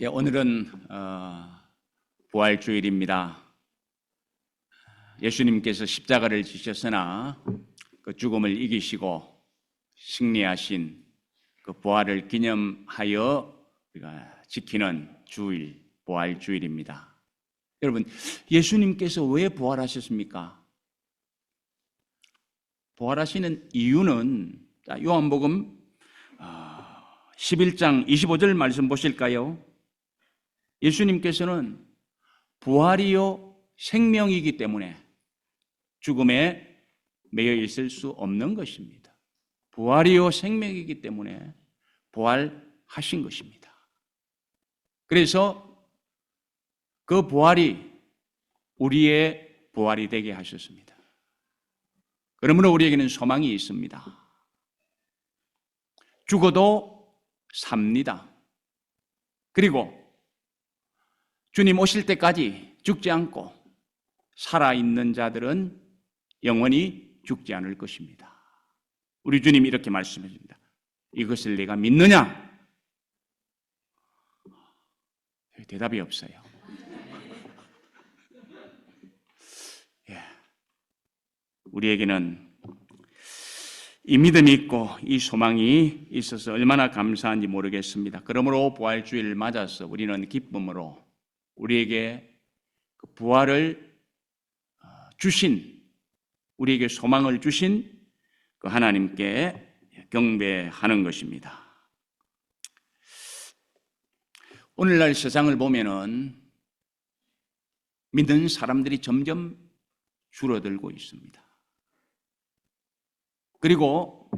오늘은 부활주일입니다. 예수님께서 십자가를 지셨으나 그 죽음을 이기시고 승리하신 그 부활을 기념하여 우리가 지키는 주일, 부활주일입니다. 여러분, 예수님께서 왜 부활하셨습니까? 부활하시는 이유는 요한복음 11장 25절 말씀 보실까요? 예수님께서는 부활이요 생명이기 때문에 죽음에 매여 있을 수 없는 것입니다. 부활이요 생명이기 때문에 부활하신 것입니다. 그래서 그 부활이 우리의 부활이 되게 하셨습니다. 그러므로 우리에게는 소망이 있습니다. 죽어도 삽니다. 그리고 주님 오실 때까지 죽지 않고 살아있는 자들은 영원히 죽지 않을 것입니다. 우리 주님이 이렇게 말씀하십니다. 이것을 내가 믿느냐? 대답이 없어요. 우리에게는 이 믿음이 있고 이 소망이 있어서 얼마나 감사한지 모르겠습니다. 그러므로 부활주일을 맞아서 우리는 기쁨으로 우리에게 그 부활을 주신, 우리에게 소망을 주신 그 하나님께 경배하는 것입니다. 오늘날 세상을 보면은 믿는 사람들이 점점 줄어들고 있습니다. 그리고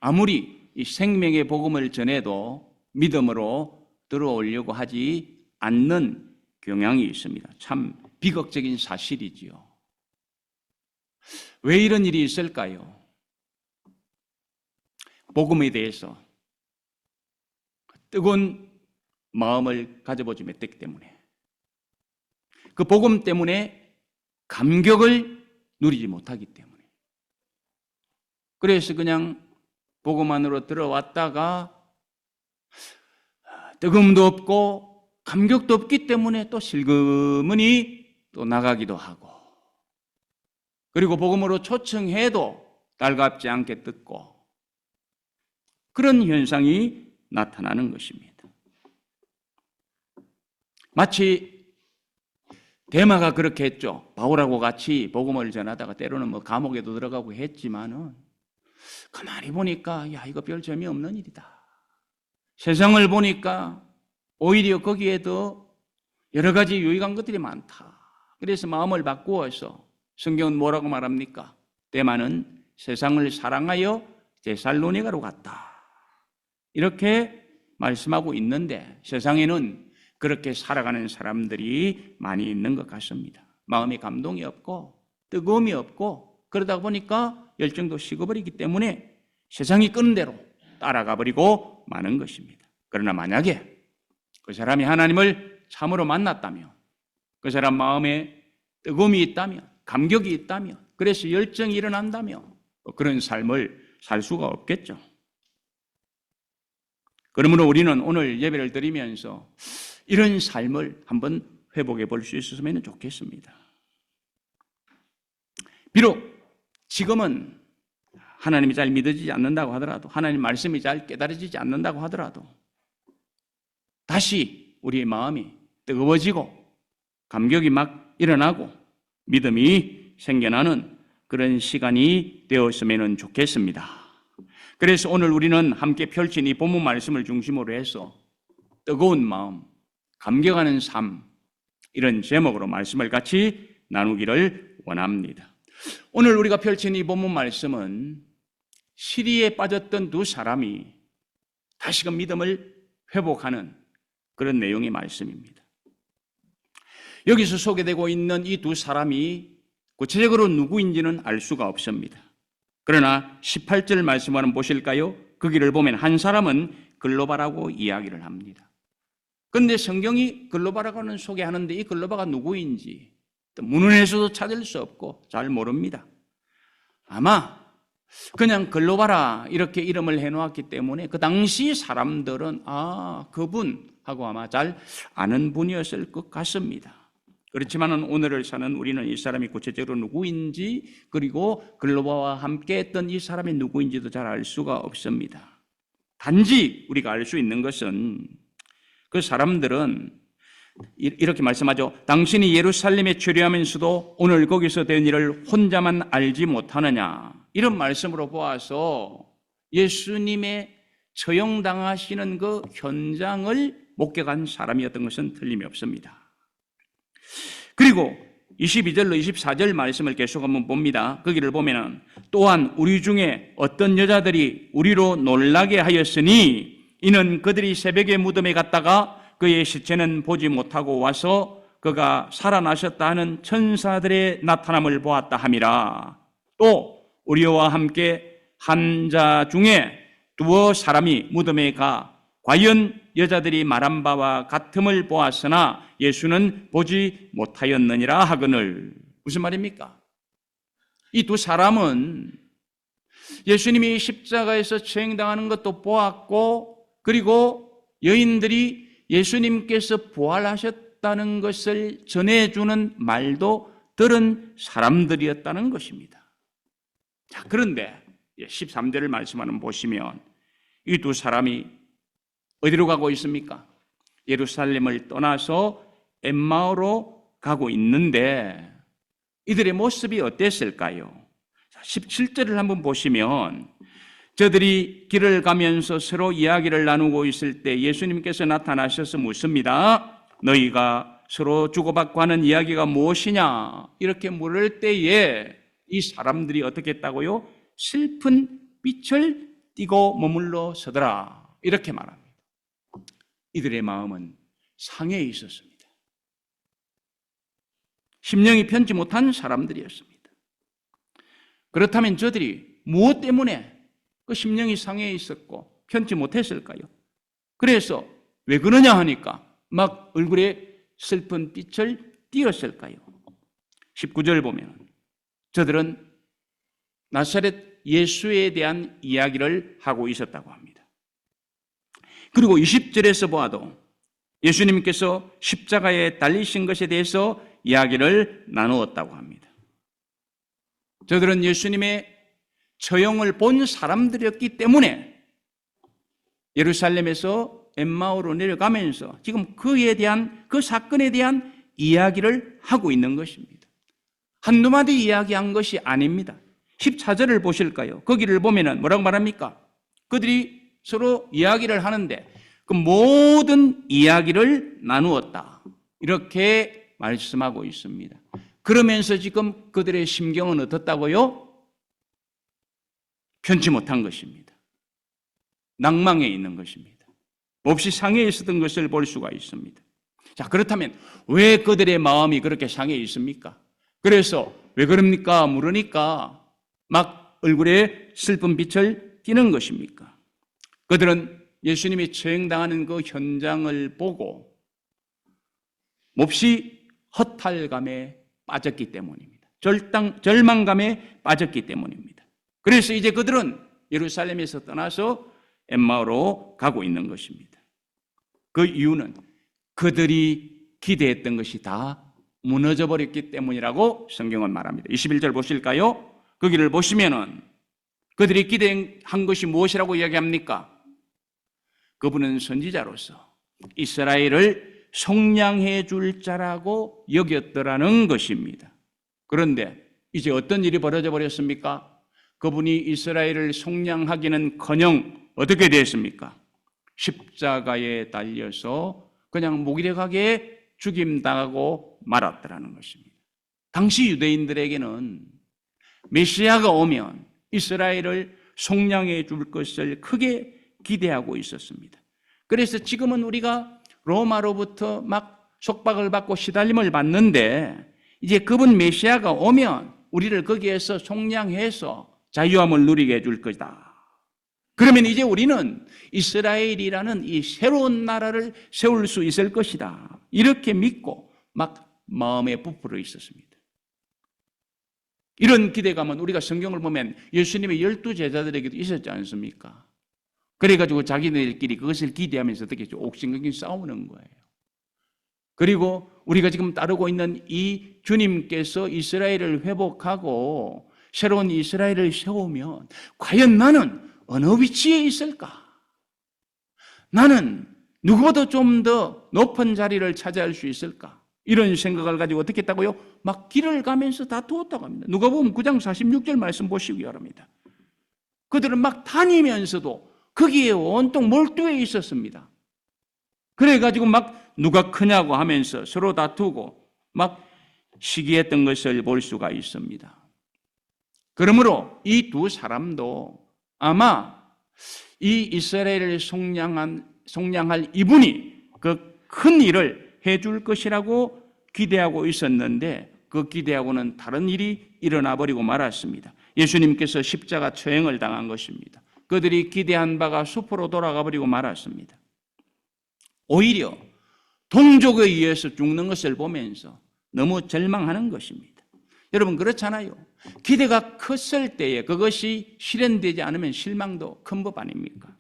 아무리 이 생명의 복음을 전해도 믿음으로 들어오려고 하지 않는 경향이 있습니다. 참 비극적인 사실이지요. 왜 이런 일이 있을까요? 복음에 대해서 뜨거운 마음을 가져보지 못했기 때문에, 그 복음 때문에 감격을 누리지 못하기 때문에, 그래서 그냥 복음 안으로 들어왔다가 뜨거움도 없고 감격도 없기 때문에 또 슬그머니 또 나가기도 하고, 그리고 복음으로 초청해도 달갑지 않게 듣고, 그런 현상이 나타나는 것입니다. 마치 데마가 그렇게 했죠. 바울하고 같이 복음을 전하다가 때로는 감옥에도 들어가고 했지만은 가만히 보니까 이거 별 재미없는 일이다. 세상을 보니까 오히려 거기에 더 여러 가지 유익한 것들이 많다. 그래서 마음을 바꾸어서 성경은 뭐라고 말합니까? 데마는 세상을 사랑하여 데살로니가로 갔다. 이렇게 말씀하고 있는데 세상에는 그렇게 살아가는 사람들이 많이 있는 것 같습니다. 마음에 감동이 없고 뜨거움이 없고 그러다 보니까 열정도 식어버리기 때문에 세상이 끄는 대로 따라가 버리고 마는 것입니다. 그러나 만약에 그 사람이 하나님을 참으로 만났다면, 그 사람 마음에 뜨거움이 있다면, 감격이 있다면, 그래서 열정이 일어난다면 그런 삶을 살 수가 없겠죠. 그러므로 우리는 오늘 예배를 드리면서 이런 삶을 한번 회복해 볼 수 있었으면 좋겠습니다. 비록 지금은 하나님이 잘 믿어지지 않는다고 하더라도, 하나님 말씀이 잘 깨달아지지 않는다고 하더라도 다시 우리의 마음이 뜨거워지고 감격이 막 일어나고 믿음이 생겨나는 그런 시간이 되었으면 좋겠습니다. 그래서 오늘 우리는 함께 펼친 이 본문 말씀을 중심으로 해서 뜨거운 마음, 감격하는 삶, 이런 제목으로 말씀을 같이 나누기를 원합니다. 오늘 우리가 펼친 이 본문 말씀은 시리에 빠졌던 두 사람이 다시금 믿음을 회복하는 그런 내용의 말씀입니다. 여기서 소개되고 있는 이 두 사람이 구체적으로 누구인지는 알 수가 없습니다. 그러나 18절 말씀을 한번 보실까요? 거기를 보면 한 사람은 글로바라고 이야기를 합니다. 그런데 성경이 글로바라고는 소개하는데 이 글로바가 누구인지 문헌에서도 찾을 수 없고 잘 모릅니다. 아마 그냥 글로바라 이렇게 이름을 해놓았기 때문에 그 당시 사람들은 그분 하고 아마 잘 아는 분이었을 것 같습니다. 그렇지만 오늘을 사는 우리는 이 사람이 구체적으로 누구인지, 그리고 글로바와 함께 했던 이 사람이 누구인지도 잘 알 수가 없습니다. 단지 우리가 알 수 있는 것은 그 사람들은 이렇게 말씀하죠. 당신이 예루살렘에 체류하면서도 오늘 거기서 된 일을 혼자만 알지 못하느냐, 이런 말씀으로 보아서 예수님의 처형당하시는 그 현장을 목격한 사람이었던 것은 틀림이 없습니다. 그리고 22절로 24절 말씀을 계속 한번 봅니다. 거기를 보면은 또한 우리 중에 어떤 여자들이 우리로 놀라게 하였으니 이는 그들이 새벽에 무덤에 갔다가 그의 시체는 보지 못하고 와서 그가 살아나셨다 하는 천사들의 나타남을 보았다 함이라. 또 우리와 함께 한 자 중에 두어 사람이 무덤에 가 과연 여자들이 말한 바와 같음을 보았으나 예수는 보지 못하였느니라 하거늘. 무슨 말입니까? 이 두 사람은 예수님이 십자가에서 처형당하는 것도 보았고, 그리고 여인들이 예수님께서 부활하셨다는 것을 전해주는 말도 들은 사람들이었다는 것입니다. 자, 그런데 13절을 말씀하는 보시면 이 두 사람이 어디로 가고 있습니까? 예루살렘을 떠나서 엠마오로 가고 있는데 이들의 모습이 어땠을까요? 17절을 한번 보시면 저들이 길을 가면서 서로 이야기를 나누고 있을 때 예수님께서 나타나셔서 묻습니다. 너희가 서로 주고받고 하는 이야기가 무엇이냐? 이렇게 물을 때에 이 사람들이 어떻게 했다고요? 슬픈 빛을 띠고 머물러 서더라. 이렇게 말합니다. 이들의 마음은 상해 있었습니다. 심령이 편치 못한 사람들이었습니다. 그렇다면 저들이 무엇 때문에 그 심령이 상해 있었고 편치 못했을까요? 그래서 왜 그러냐 하니까 막 얼굴에 슬픈 빛을 띄었을까요? 19절 보면 저들은 나사렛 예수에 대한 이야기를 하고 있었다고 합니다. 그리고 20절에서 보아도 예수님께서 십자가에 달리신 것에 대해서 이야기를 나누었다고 합니다. 저들은 예수님의 처형을 본 사람들이었기 때문에 예루살렘에서 엠마오로 내려가면서 지금 그에 대한, 그 사건에 대한 이야기를 하고 있는 것입니다. 한두 마디 이야기한 것이 아닙니다. 14절을 보실까요? 거기를 보면은 뭐라고 말합니까? 그들이 서로 이야기를 하는데 그 모든 이야기를 나누었다. 이렇게 말씀하고 있습니다. 그러면서 지금 그들의 심경은 어떻다고요? 편치 못한 것입니다. 낭망에 있는 것입니다. 몹시 상해 있었던 것을 볼 수가 있습니다. 자, 그렇다면 왜 그들의 마음이 그렇게 상해 있습니까? 그래서 왜 그럽니까? 물으니까 막 얼굴에 슬픈 빛을 띠는 것입니까? 그들은 예수님이 처형당하는 그 현장을 보고 몹시 허탈감에 빠졌기 때문입니다. 절망감에 빠졌기 때문입니다. 그래서 이제 그들은 예루살렘에서 떠나서 엠마오로 가고 있는 것입니다. 그 이유는 그들이 기대했던 것이 다 무너져 버렸기 때문이라고 성경은 말합니다. 21절 보실까요? 거기를 보시면은 그들이 기대한 것이 무엇이라고 이야기합니까? 그분은 선지자로서 이스라엘을 속량해 줄 자라고 여겼더라는 것입니다. 그런데 이제 어떤 일이 벌어져 버렸습니까? 그분이 이스라엘을 속량하기는커녕 어떻게 됐습니까? 십자가에 달려서 그냥 무기력하게 죽임당하고 말았더라는 것입니다. 당시 유대인들에게는 메시아가 오면 이스라엘을 속량해 줄 것을 크게 기대하고 있었습니다. 그래서 지금은 우리가 로마로부터 막 속박을 받고 시달림을 받는데 이제 그분 메시아가 오면 우리를 거기에서 속량해서 자유함을 누리게 해줄 것이다. 그러면 이제 우리는 이스라엘이라는 이 새로운 나라를 세울 수 있을 것이다. 이렇게 믿고 막 마음에 부풀어 있었습니다. 이런 기대감은 우리가 성경을 보면 예수님의 12 제자들에게도 있었지 않습니까? 그래가지고 자기들끼리 그것을 기대하면서 어떻게 옥신각신 싸우는 거예요. 그리고 우리가 지금 따르고 있는 이 주님께서 이스라엘을 회복하고 새로운 이스라엘을 세우면 과연 나는 어느 위치에 있을까? 나는 누구보다 좀 더 높은 자리를 차지할 수 있을까? 이런 생각을 가지고 어떻게 했다고요? 막 길을 가면서 다투었다고 합니다. 누가 보면 9장 46절 말씀 보시기 바랍니다. 그들은 막 다니면서도 거기에 온통 몰두해 있었습니다. 그래가지고 막 누가 크냐고 하면서 서로 다투고 막 시기했던 것을 볼 수가 있습니다. 그러므로 이 두 사람도 아마 이 이스라엘을 속량할 이분이 그 큰 일을 해줄 것이라고 기대하고 있었는데 그 기대하고는 다른 일이 일어나 버리고 말았습니다. 예수님께서 십자가 처형을 당한 것입니다. 그들이 기대한 바가 수포로 돌아가 버리고 말았습니다. 오히려 동족에 의해서 죽는 것을 보면서 너무 절망하는 것입니다. 여러분 그렇잖아요. 기대가 컸을 때에 그것이 실현되지 않으면 실망도 큰 법 아닙니까?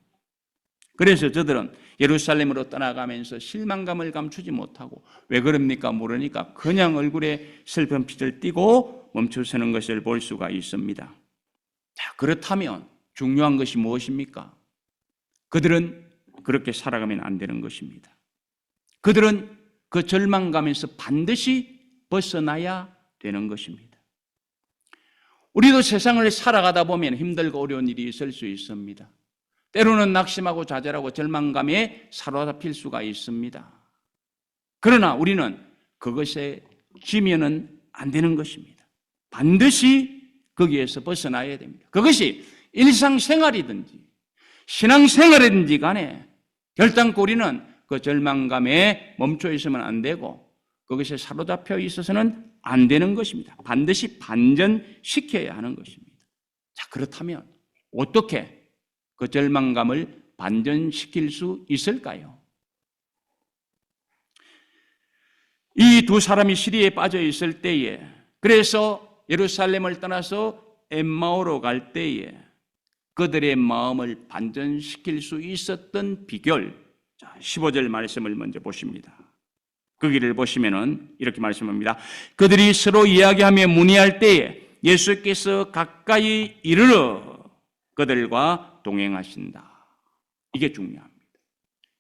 그래서 저들은 예루살렘으로 떠나가면서 실망감을 감추지 못하고 왜 그럽니까? 모르니까 그냥 얼굴에 슬픈 빛을 띠고 멈춰서는 것을 볼 수가 있습니다. 자, 그렇다면 중요한 것이 무엇입니까? 그들은 그렇게 살아가면 안 되는 것입니다. 그들은 그 절망감에서 반드시 벗어나야 되는 것입니다. 우리도 세상을 살아가다 보면 힘들고 어려운 일이 있을 수 있습니다. 때로는 낙심하고 좌절하고 절망감에 사로잡힐 수가 있습니다. 그러나 우리는 그것에 지면은 안 되는 것입니다. 반드시 거기에서 벗어나야 됩니다. 그것이 일상생활이든지 신앙생활이든지 간에 결단코 우리는 그 절망감에 멈춰 있으면 안 되고 그것에 사로잡혀 있어서는 안 되는 것입니다. 반드시 반전시켜야 하는 것입니다. 자, 그렇다면 어떻게 그 절망감을 반전시킬 수 있을까요? 이 두 사람이 시리에 빠져 있을 때에 그래서 예루살렘을 떠나서 엠마오로 갈 때에 그들의 마음을 반전시킬 수 있었던 비결, 자, 15절 말씀을 먼저 보십니다. 거기를 보시면은 이렇게 말씀합니다. 그들이 서로 이야기하며 문의할 때에 예수께서 가까이 이르러 그들과 동행하신다. 이게 중요합니다.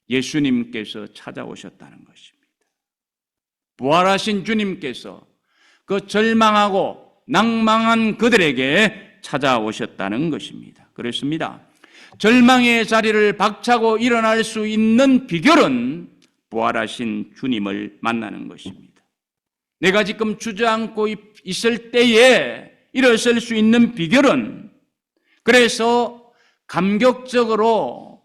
예수님께서 찾아오셨다는 것입니다. 부활하신 주님께서 그 절망하고 낭망한 그들에게 찾아오셨다는 것입니다. 그렇습니다. 절망의 자리를 박차고 일어날 수 있는 비결은 부활하신 주님을 만나는 것입니다. 내가 지금 주저앉고 있을 때에 일어설 수 있는 비결은 그래서 감격적으로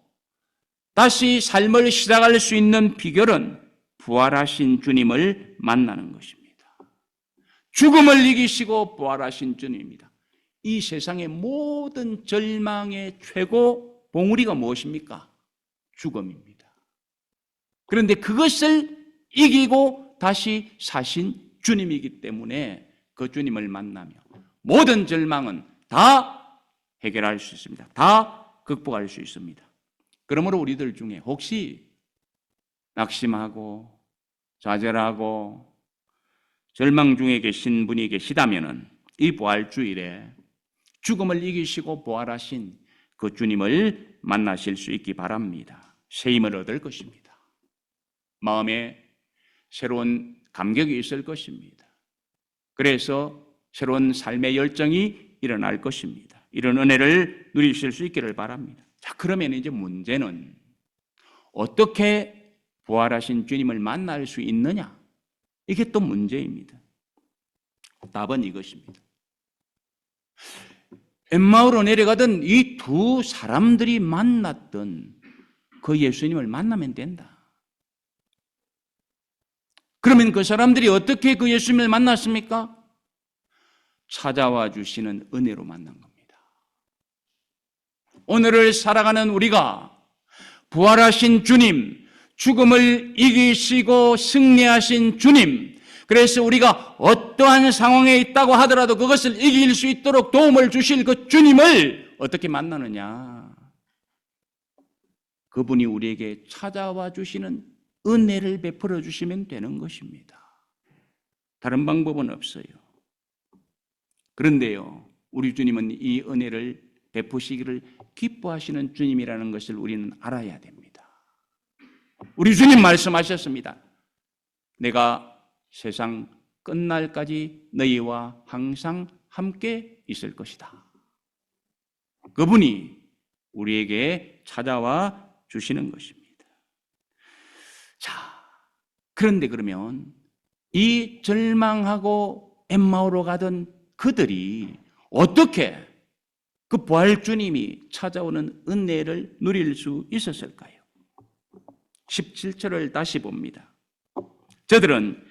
다시 삶을 시작할 수 있는 비결은 부활하신 주님을 만나는 것입니다. 죽음을 이기시고 부활하신 주님입니다. 이 세상의 모든 절망의 최고 봉우리가 무엇입니까? 죽음입니다. 그런데 그것을 이기고 다시 사신 주님이기 때문에 그 주님을 만나며 모든 절망은 다 해결할 수 있습니다. 다 극복할 수 있습니다. 그러므로 우리들 중에 혹시 낙심하고 좌절하고 절망 중에 계신 분이 계시다면 이 부활주일에 죽음을 이기시고 부활하신 그 주님을 만나실 수 있기 바랍니다. 새 힘을 얻을 것입니다. 마음에 새로운 감격이 있을 것입니다. 그래서 새로운 삶의 열정이 일어날 것입니다. 이런 은혜를 누리실 수 있기를 바랍니다. 자, 그러면 이제 문제는 어떻게 부활하신 주님을 만날 수 있느냐? 이게 또 문제입니다. 답은 이것입니다. 엠마오로 내려가던 이 두 사람들이 만났던 그 예수님을 만나면 된다. 그러면 그 사람들이 어떻게 그 예수님을 만났습니까? 찾아와 주시는 은혜로 만난 겁니다. 오늘을 살아가는 우리가 부활하신 주님, 죽음을 이기시고 승리하신 주님, 그래서 우리가 어떠한 상황에 있다고 하더라도 그것을 이길 수 있도록 도움을 주실 그 주님을 어떻게 만나느냐? 그분이 우리에게 찾아와 주시는 은혜를 베풀어 주시면 되는 것입니다. 다른 방법은 없어요. 그런데요, 우리 주님은 이 은혜를 베푸시기를 기뻐하시는 주님이라는 것을 우리는 알아야 됩니다. 우리 주님 말씀하셨습니다. 내가 세상 끝날까지 너희와 항상 함께 있을 것이다. 그분이 우리에게 찾아와 주시는 것입니다. 자, 그런데 그러면 이 절망하고 엠마오로 가던 그들이 어떻게 그 부활 주님이 찾아오는 은혜를 누릴 수 있었을까요? 17절을 다시 봅니다. 저들은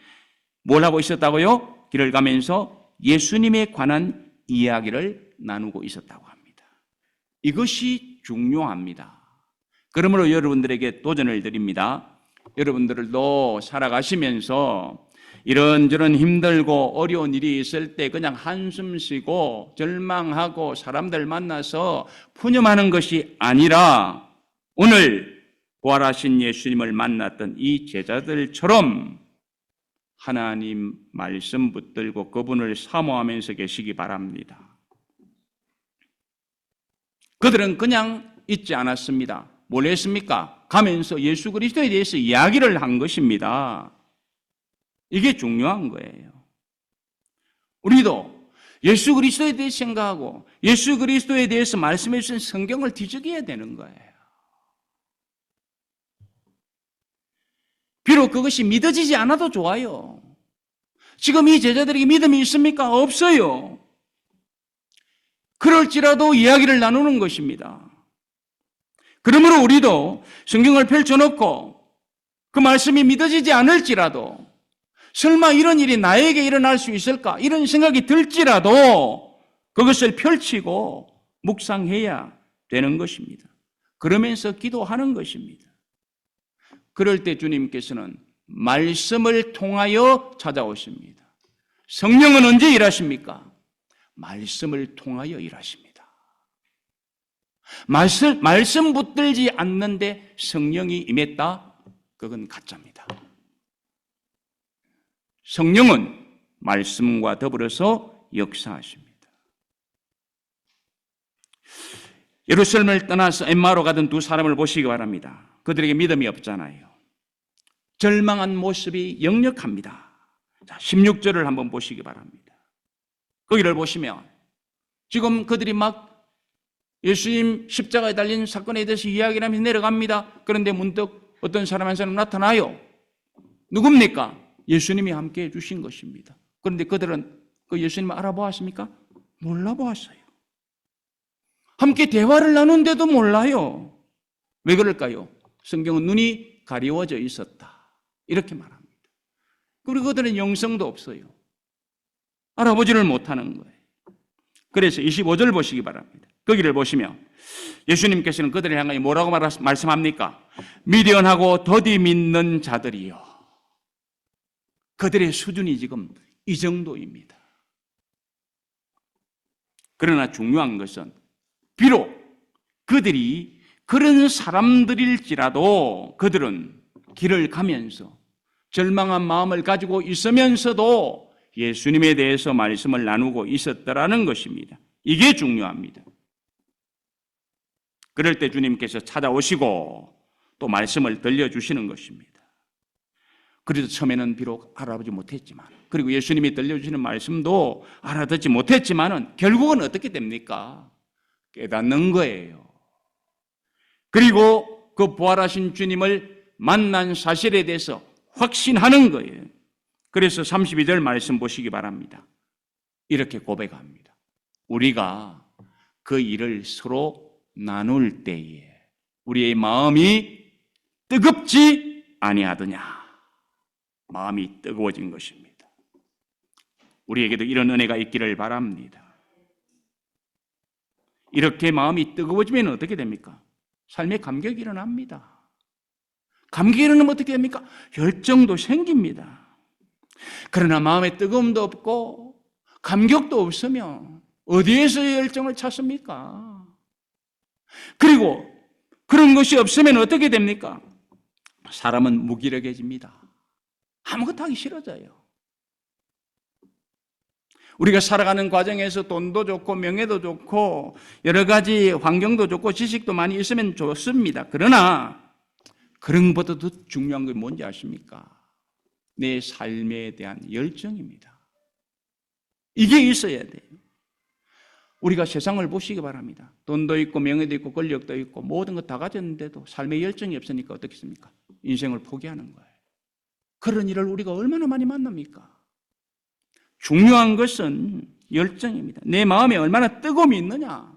뭘 하고 있었다고요? 길을 가면서 예수님에 관한 이야기를 나누고 있었다고 합니다. 이것이 중요합니다. 그러므로 여러분들에게 도전을 드립니다. 여러분들도 살아가시면서 이런저런 힘들고 어려운 일이 있을 때 그냥 한숨 쉬고 절망하고 사람들 만나서 푸념하는 것이 아니라 오늘 부활하신 예수님을 만났던 이 제자들처럼 하나님 말씀 붙들고 그분을 사모하면서 계시기 바랍니다. 그들은 그냥 있지 않았습니다. 뭘 했습니까? 가면서 예수 그리스도에 대해서 이야기를 한 것입니다. 이게 중요한 거예요. 우리도 예수 그리스도에 대해 생각하고 예수 그리스도에 대해서 말씀해 주신 성경을 뒤적여야 되는 거예요. 비록 그것이 믿어지지 않아도 좋아요. 지금 이 제자들에게 믿음이 있습니까? 없어요. 그럴지라도 이야기를 나누는 것입니다. 그러므로 우리도 성경을 펼쳐놓고 그 말씀이 믿어지지 않을지라도 설마 이런 일이 나에게 일어날 수 있을까? 이런 생각이 들지라도 그것을 펼치고 묵상해야 되는 것입니다. 그러면서 기도하는 것입니다. 그럴 때 주님께서는 말씀을 통하여 찾아오십니다. 성령은 언제 일하십니까? 말씀을 통하여 일하십니다. 말씀 붙들지 않는데 성령이 임했다? 그건 가짜입니다. 성령은 말씀과 더불어서 역사하십니다. 예루살렘을 떠나서 엠마오로 가던 두 사람을 보시기 바랍니다. 그들에게 믿음이 없잖아요. 절망한 모습이 역력합니다. 자, 16절을 한번 보시기 바랍니다. 거기를 보시면 지금 그들이 막 예수님 십자가에 달린 사건에 대해서 이야기를 하면서 내려갑니다. 그런데 문득 어떤 사람 한 사람 나타나요. 누굽니까? 예수님이 함께 해주신 것입니다. 그런데 그들은 그 예수님을 알아보았습니까? 몰라보았어요. 함께 대화를 나눈데도 몰라요. 왜 그럴까요? 성경은 눈이 가리워져 있었다. 이렇게 말합니다. 그리고 그들은 영성도 없어요. 알아보지를 못하는 거예요. 그래서 25절 보시기 바랍니다. 거기를 보시면 예수님께서는 그들을 향하여 뭐라고 말씀합니까? 미련하고 더디 믿는 자들이요. 그들의 수준이 지금 이 정도입니다. 그러나 중요한 것은 비록 그들이 그런 사람들일지라도 그들은 길을 가면서 절망한 마음을 가지고 있으면서도 예수님에 대해서 말씀을 나누고 있었다라는 것입니다. 이게 중요합니다. 그럴 때 주님께서 찾아오시고 또 말씀을 들려주시는 것입니다. 그래도 처음에는 비록 알아보지 못했지만, 그리고 예수님이 들려주시는 말씀도 알아듣지 못했지만은 결국은 어떻게 됩니까? 깨닫는 거예요. 그리고 그 부활하신 주님을 만난 사실에 대해서 확신하는 거예요. 그래서 32절 말씀 보시기 바랍니다. 이렇게 고백합니다. 우리가 그 일을 서로 나눌 때에 우리의 마음이 뜨겁지 아니하더냐. 마음이 뜨거워진 것입니다. 우리에게도 이런 은혜가 있기를 바랍니다. 이렇게 마음이 뜨거워지면 어떻게 됩니까? 삶에 감격이 일어납니다. 감격이 일어나면 어떻게 됩니까? 열정도 생깁니다. 그러나 마음에 뜨거움도 없고 감격도 없으면 어디에서 열정을 찾습니까? 그리고 그런 것이 없으면 어떻게 됩니까? 사람은 무기력해집니다. 아무것도 하기 싫어져요. 우리가 살아가는 과정에서 돈도 좋고 명예도 좋고 여러 가지 환경도 좋고 지식도 많이 있으면 좋습니다. 그러나 그런 것보다도 중요한 게 뭔지 아십니까? 내 삶에 대한 열정입니다. 이게 있어야 돼요. 우리가 세상을 보시기 바랍니다. 돈도 있고 명예도 있고 권력도 있고 모든 것 다 가졌는데도 삶에 열정이 없으니까 어떻겠습니까? 인생을 포기하는 거예요. 그런 일을 우리가 얼마나 많이 만납니까? 중요한 것은 열정입니다. 내 마음에 얼마나 뜨거움이 있느냐,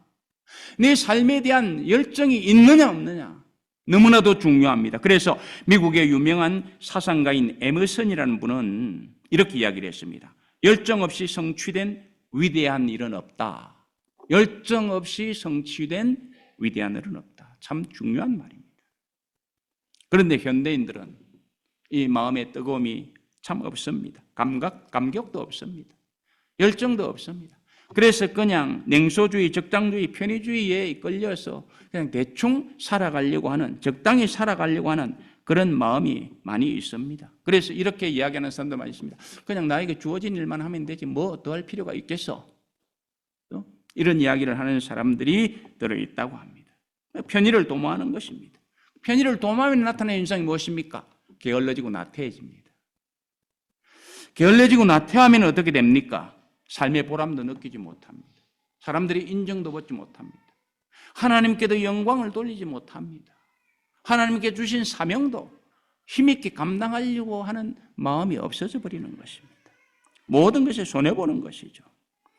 내 삶에 대한 열정이 있느냐 없느냐, 너무나도 중요합니다. 그래서 미국의 유명한 사상가인 에머슨이라는 분은 이렇게 이야기를 했습니다. 열정 없이 성취된 위대한 일은 없다. 열정 없이 성취된 위대한 일은 없다. 참 중요한 말입니다. 그런데 현대인들은 이 마음의 뜨거움이 참 없습니다. 감격도 없습니다. 열정도 없습니다. 그래서 그냥 냉소주의, 적당주의, 편의주의에 이끌려서 그냥 대충 살아가려고 하는, 적당히 살아가려고 하는 그런 마음이 많이 있습니다. 그래서 이렇게 이야기하는 사람도 많이 있습니다. 그냥 나에게 주어진 일만 하면 되지 뭐 더 할 필요가 있겠어? 이런 이야기를 하는 사람들이 들어있다고 합니다. 편의를 도모하는 것입니다. 편의를 도모하면 나타나는 현상이 무엇입니까? 게을러지고 나태해집니다. 게을러지고 나태하면 어떻게 됩니까? 삶의 보람도 느끼지 못합니다. 사람들이 인정도 받지 못합니다. 하나님께도 영광을 돌리지 못합니다. 하나님께 주신 사명도 힘있게 감당하려고 하는 마음이 없어져 버리는 것입니다. 모든 것에 손해보는 것이죠.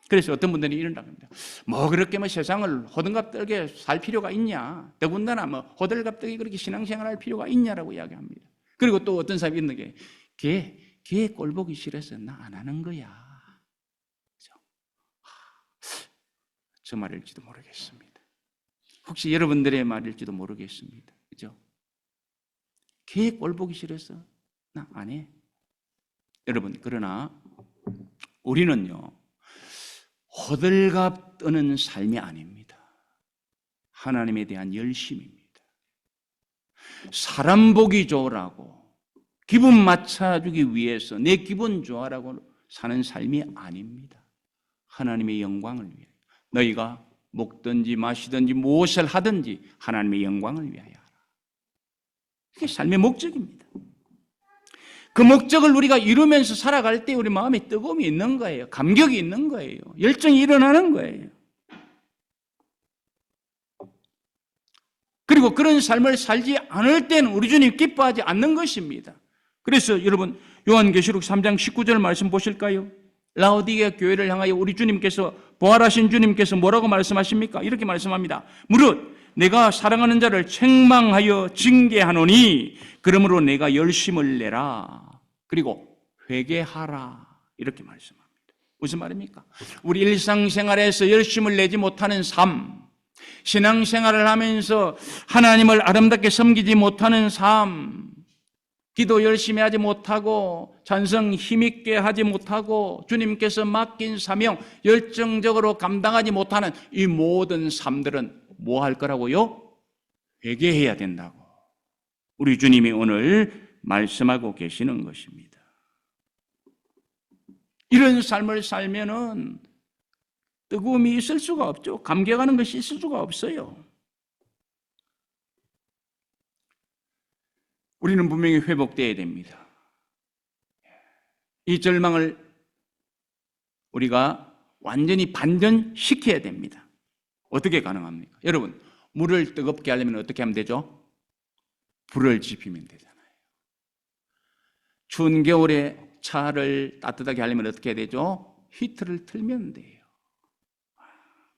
그래서 어떤 분들이 이런다고 합니다. 뭐 그렇게 세상을 호들갑 떨게 살 필요가 있냐? 더군다나 호들갑 떨게 그렇게 신앙생활할 필요가 있냐라고 이야기합니다. 그리고 또 어떤 사람이 있는 게 걔 꼴 보기 싫어서 나 안 하는 거야. 그렇죠? 저 말일지도 모르겠습니다. 혹시 여러분들의 말일지도 모르겠습니다. 그죠? 걔 꼴 보기 싫어서 나 안 해. 여러분, 그러나 우리는요, 호들갑 떠는 삶이 아닙니다. 하나님에 대한 열심입니다. 사람 보기 좋으라고, 기분 맞춰주기 위해서 내 기분 좋아라고 사는 삶이 아닙니다. 하나님의 영광을 위해 너희가 먹든지 마시든지 무엇을 하든지 하나님의 영광을 위하여 하라. 그게 삶의 목적입니다. 그 목적을 우리가 이루면서 살아갈 때 우리 마음에 뜨거움이 있는 거예요. 감격이 있는 거예요. 열정이 일어나는 거예요. 그리고 그런 삶을 살지 않을 때는 우리 주님 기뻐하지 않는 것입니다. 그래서 여러분 요한계시록 3장 19절 말씀 보실까요? 라오디게아 교회를 향하여 우리 주님께서 부활하신 주님께서 뭐라고 말씀하십니까? 이렇게 말씀합니다. 무릇 내가 사랑하는 자를 책망하여 징계하노니 그러므로 내가 열심을 내라. 그리고 회개하라. 이렇게 말씀합니다. 무슨 말입니까? 우리 일상생활에서 열심을 내지 못하는 삶, 신앙생활을 하면서 하나님을 아름답게 섬기지 못하는 삶, 기도 열심히 하지 못하고 찬성 힘있게 하지 못하고 주님께서 맡긴 사명 열정적으로 감당하지 못하는 이 모든 삶들은 뭐 할 거라고요? 회개해야 된다고 우리 주님이 오늘 말씀하고 계시는 것입니다. 이런 삶을 살면은 뜨거움이 있을 수가 없죠. 감격하는 것이 있을 수가 없어요. 우리는 분명히 회복되어야 됩니다. 이 절망을 우리가 완전히 반전시켜야 됩니다. 어떻게 가능합니까? 여러분, 물을 뜨겁게 하려면 어떻게 하면 되죠? 불을 지피면 되잖아요. 추운 겨울에 차를 따뜻하게 하려면 어떻게 해야 되죠? 히터를 틀면 돼요.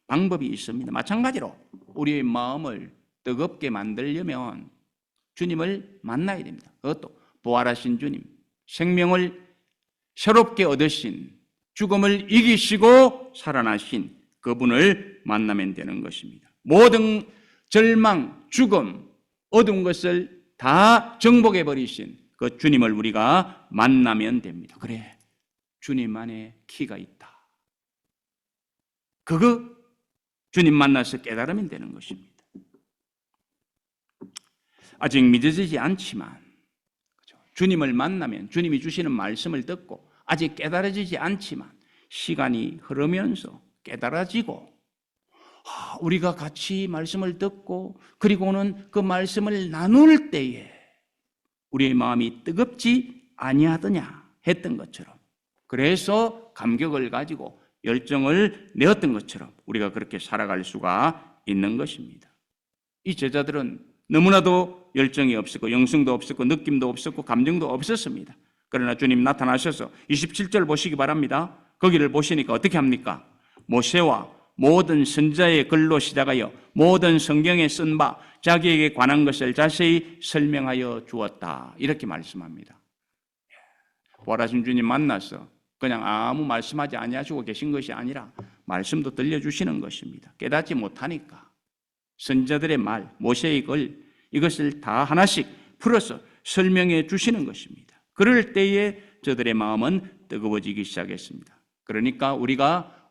방법이 있습니다. 마찬가지로 우리의 마음을 뜨겁게 만들려면 주님을 만나야 됩니다. 그것도 부활하신 주님, 생명을 새롭게 얻으신, 죽음을 이기시고 살아나신 그분을 만나면 되는 것입니다. 모든 절망, 죽음, 어두운 것을 다 정복해 버리신 그 주님을 우리가 만나면 됩니다. 그래, 주님 안에 키가 있다. 그거 주님 만나서 깨달으면 되는 것입니다. 아직 믿어지지 않지만 주님을 만나면 주님이 주시는 말씀을 듣고 아직 깨달아지지 않지만 시간이 흐르면서 깨달아지고 우리가 같이 말씀을 듣고 그리고는 그 말씀을 나눌 때에 우리의 마음이 뜨겁지 아니하더냐 했던 것처럼, 그래서 감격을 가지고 열정을 내었던 것처럼 우리가 그렇게 살아갈 수가 있는 것입니다. 이 제자들은 너무나도 열정이 없었고 영성도 없었고 느낌도 없었고 감정도 없었습니다. 그러나 주님 나타나셔서 27절 보시기 바랍니다. 거기를 보시니까 어떻게 합니까? 모세와 모든 선지자의 글로 시작하여 모든 성경에 쓴 바 자기에게 관한 것을 자세히 설명하여 주었다. 이렇게 말씀합니다. 부활하신 주님 만나서 그냥 아무 말씀하지 아니하시고 계신 것이 아니라 말씀도 들려주시는 것입니다. 깨닫지 못하니까 선지자들의 말, 모세의 글, 이것을 다 하나씩 풀어서 설명해 주시는 것입니다. 그럴 때에 저들의 마음은 뜨거워지기 시작했습니다. 그러니까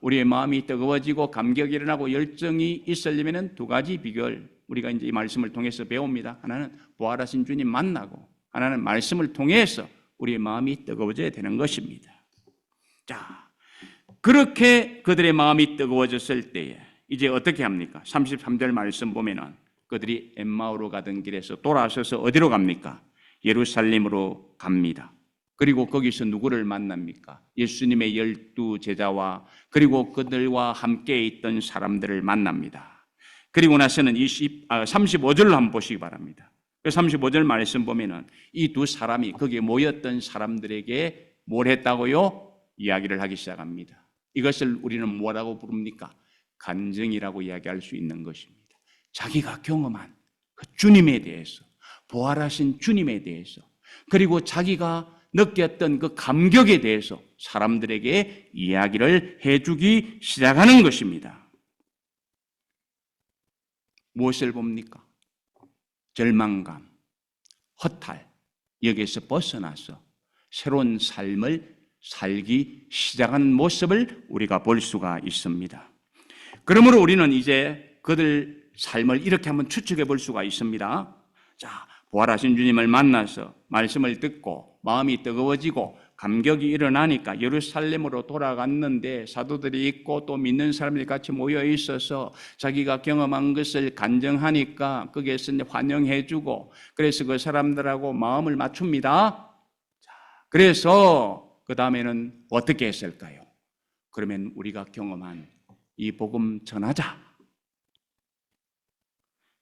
우리의 마음이 뜨거워지고 감격이 일어나고 열정이 있으려면 두 가지 비결, 우리가 이제 이 말씀을 통해서 배웁니다. 하나는 부활하신 주님 만나고, 하나는 말씀을 통해서 우리의 마음이 뜨거워져야 되는 것입니다. 자, 그렇게 그들의 마음이 뜨거워졌을 때에 이제 어떻게 합니까? 33절 말씀 보면은 그들이 엠마오로 가던 길에서 돌아서서 어디로 갑니까? 예루살렘으로 갑니다. 그리고 거기서 누구를 만납니까? 예수님의 12 제자와 그리고 그들과 함께 있던 사람들을 만납니다. 그리고 나서는 35절로 한번 보시기 바랍니다. 35절 말씀 보면은 이 두 사람이 거기에 모였던 사람들에게 뭘 했다고요? 이야기를 하기 시작합니다. 이것을 우리는 뭐라고 부릅니까? 간증이라고 이야기할 수 있는 것입니다. 자기가 경험한 그 주님에 대해서, 부활하신 주님에 대해서, 그리고 자기가 느꼈던 그 감격에 대해서 사람들에게 이야기를 해주기 시작하는 것입니다. 무엇을 봅니까? 절망감, 허탈, 여기에서 벗어나서 새로운 삶을 살기 시작한 모습을 우리가 볼 수가 있습니다. 그러므로 우리는 이제 그들 삶을 이렇게 한번 추측해 볼 수가 있습니다. 자, 부활하신 주님을 만나서 말씀을 듣고 마음이 뜨거워지고 감격이 일어나니까 예루살렘으로 돌아갔는데 사도들이 있고 또 믿는 사람들이 같이 모여 있어서 자기가 경험한 것을 간증하니까 거기에서 환영해 주고, 그래서 그 사람들하고 마음을 맞춥니다. 자, 그래서 그 다음에는 어떻게 했을까요? 그러면 우리가 경험한 이 복음 전하자.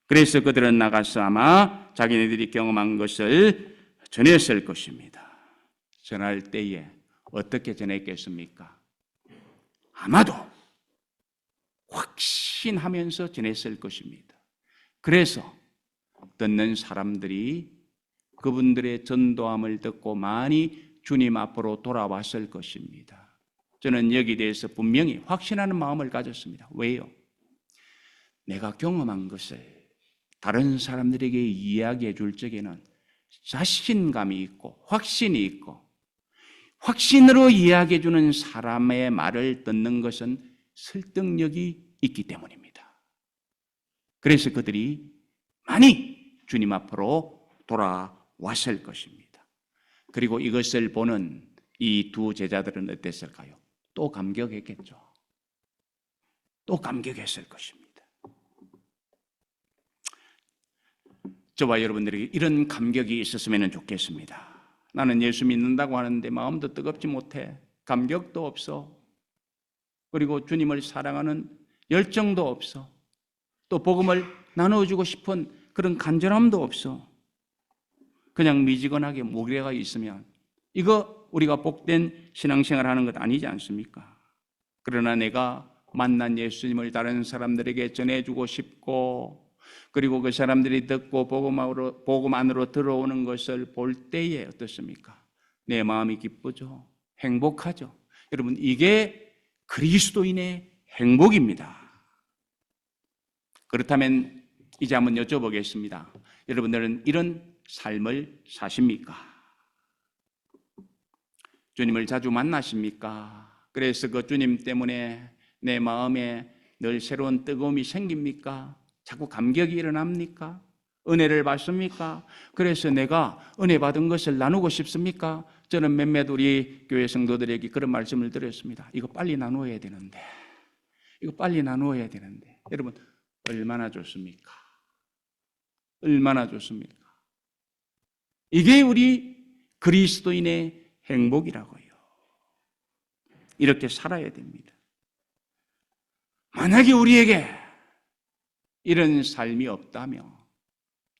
그래서 그들은 나가서 아마 자기네들이 경험한 것을 전했을 것입니다. 전할 때에 어떻게 전했겠습니까? 아마도 확신하면서 전했을 것입니다. 그래서 듣는 사람들이 그분들의 전도함을 듣고 많이 주님 앞으로 돌아왔을 것입니다. 저는 여기에 대해서 분명히 확신하는 마음을 가졌습니다. 왜요? 내가 경험한 것을 다른 사람들에게 이야기해 줄 적에는 자신감이 있고 확신이 있고, 확신으로 이야기해 주는 사람의 말을 듣는 것은 설득력이 있기 때문입니다. 그래서 그들이 많이 주님 앞으로 돌아왔을 것입니다. 그리고 이것을 보는 이 두 제자들은 어땠을까요? 또 감격했겠죠. 또 감격했을 것입니다. 저와 여러분들에게 이런 감격이 있었으면 좋겠습니다. 나는 예수 믿는다고 하는데 마음도 뜨겁지 못해. 감격도 없어. 그리고 주님을 사랑하는 열정도 없어. 또 복음을 나눠주고 싶은 그런 간절함도 없어. 그냥 미지근하게 무게가 있으면 이거 우리가 복된 신앙생활 하는 것 아니지 않습니까? 그러나 내가 만난 예수님을 다른 사람들에게 전해주고 싶고, 그리고 그 사람들이 듣고 복음 안으로 들어오는 것을 볼 때에 어떻습니까? 내 마음이 기쁘죠. 행복하죠. 여러분, 이게 그리스도인의 행복입니다. 그렇다면 이제 한번 여쭤보겠습니다. 여러분들은 이런 삶을 사십니까? 주님을 자주 만나십니까? 그래서 그 주님 때문에 내 마음에 늘 새로운 뜨거움이 생깁니까? 자꾸 감격이 일어납니까? 은혜를 받습니까? 그래서 내가 은혜 받은 것을 나누고 싶습니까? 저는 몇몇 우리 교회 성도들에게 그런 말씀을 드렸습니다. 이거 빨리 나누어야 되는데, 이거 빨리 나누어야 되는데. 여러분, 얼마나 좋습니까? 얼마나 좋습니까? 이게 우리 그리스도인의 행복이라고요. 이렇게 살아야 됩니다. 만약에 우리에게 이런 삶이 없다면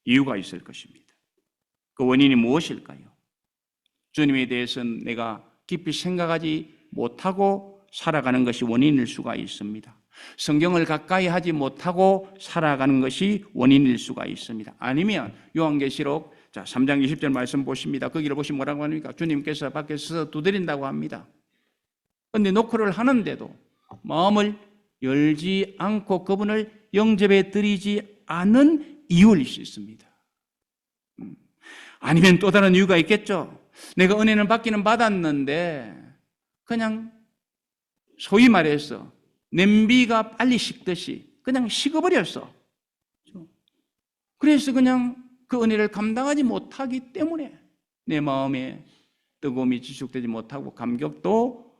이유가 있을 것입니다. 그 원인이 무엇일까요? 주님에 대해서는 내가 깊이 생각하지 못하고 살아가는 것이 원인일 수가 있습니다. 성경을 가까이 하지 못하고 살아가는 것이 원인일 수가 있습니다. 아니면 요한계시록 3장 20절 말씀 보십니다. 거기를 보시면 뭐라고 합니까? 주님께서 밖에서 두드린다고 합니다. 그런데 노크를 하는데도 마음을 열지 않고 그분을 영접해 드리지 않은 이유일 수 있습니다. 아니면 또 다른 이유가 있겠죠. 내가 은혜는 받기는 받았는데 그냥 소위 말해서 냄비가 빨리 식듯이 그냥 식어버렸어. 그래서 그냥 그 은혜를 감당하지 못하기 때문에 내 마음에 뜨거움이 지속되지 못하고 감격도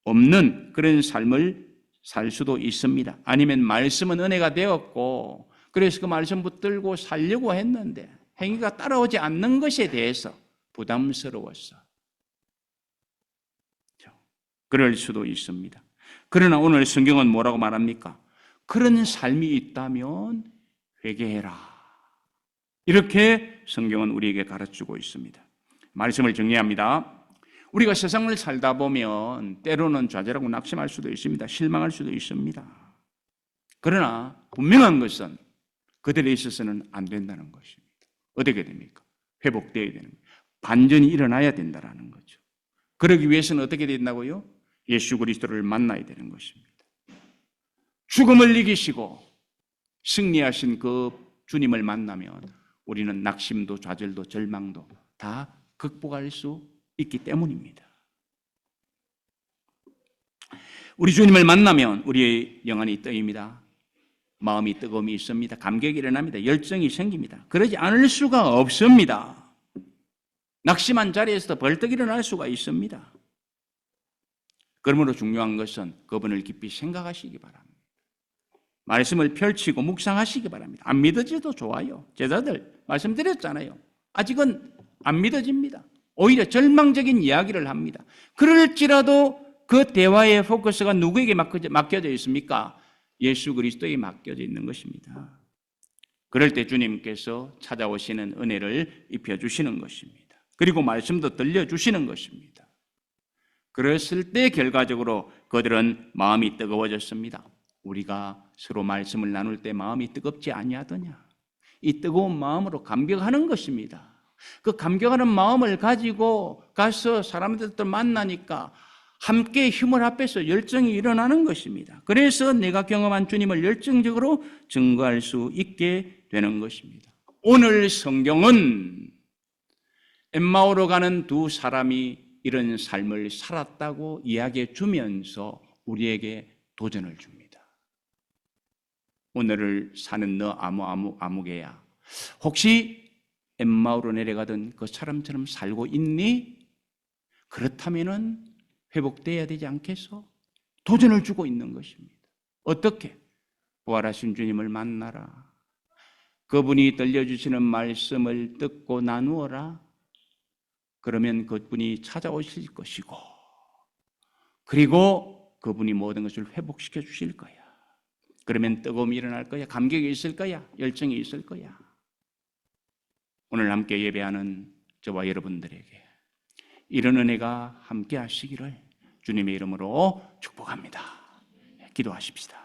없는 그런 삶을 살 수도 있습니다. 아니면 말씀은 은혜가 되었고 그래서 그 말씀 붙들고 살려고 했는데 행위가 따라오지 않는 것에 대해서 부담스러웠어. 그럴 수도 있습니다. 그러나 오늘 성경은 뭐라고 말합니까? 그런 삶이 있다면 회개해라. 이렇게 성경은 우리에게 가르치고 있습니다. 말씀을 정리합니다. 우리가 세상을 살다 보면 때로는 좌절하고 낙심할 수도 있습니다. 실망할 수도 있습니다. 그러나 분명한 것은 그들에 있어서는 안 된다는 것입니다. 어떻게 됩니까? 회복되어야 되는 거예요. 반전이 일어나야 된다는 거죠. 그러기 위해서는 어떻게 된다고요? 예수 그리스도를 만나야 되는 것입니다. 죽음을 이기시고 승리하신 그 주님을 만나면 우리는 낙심도 좌절도 절망도 다 극복할 수 있기 때문입니다. 우리 주님을 만나면 우리의 영혼이 뜨입니다. 마음이 뜨거움이 있습니다. 감격이 일어납니다. 열정이 생깁니다. 그러지 않을 수가 없습니다. 낙심한 자리에서도 벌떡 일어날 수가 있습니다. 그러므로 중요한 것은 그분을 깊이 생각하시기 바랍니다. 말씀을 펼치고 묵상하시기 바랍니다. 안 믿어져도 좋아요. 제자들 말씀드렸잖아요. 아직은 안 믿어집니다. 오히려 절망적인 이야기를 합니다. 그럴지라도 그 대화의 포커스가 누구에게 맡겨져 있습니까? 예수 그리스도에 맡겨져 있는 것입니다. 그럴 때 주님께서 찾아오시는 은혜를 입혀주시는 것입니다. 그리고 말씀도 들려주시는 것입니다. 그랬을 때 결과적으로 그들은 마음이 뜨거워졌습니다. 우리가 서로 말씀을 나눌 때 마음이 뜨겁지 아니하더냐? 이 뜨거운 마음으로 감격하는 것입니다. 그 감격하는 마음을 가지고 가서 사람들도 만나니까 함께 힘을 합해서 열정이 일어나는 것입니다. 그래서 내가 경험한 주님을 열정적으로 증거할 수 있게 되는 것입니다. 오늘 성경은 엠마오로 가는 두 사람이 이런 삶을 살았다고 이야기해 주면서 우리에게 도전을 줍니다. 오늘을 사는 너 아무개야. 혹시 엠마오로 내려가던 그 사람처럼 살고 있니? 그렇다면은 회복돼야 되지 않겠어? 도전을 주고 있는 것입니다. 어떻게? 부활하신 주님을 만나라. 그분이 들려주시는 말씀을 듣고 나누어라. 그러면 그분이 찾아오실 것이고 그리고 그분이 모든 것을 회복시켜 주실 거야. 그러면 뜨거움이 일어날 거야. 감격이 있을 거야. 열정이 있을 거야. 오늘 함께 예배하는 저와 여러분들에게 이런 은혜가 함께 하시기를 주님의 이름으로 축복합니다. 기도하십시다.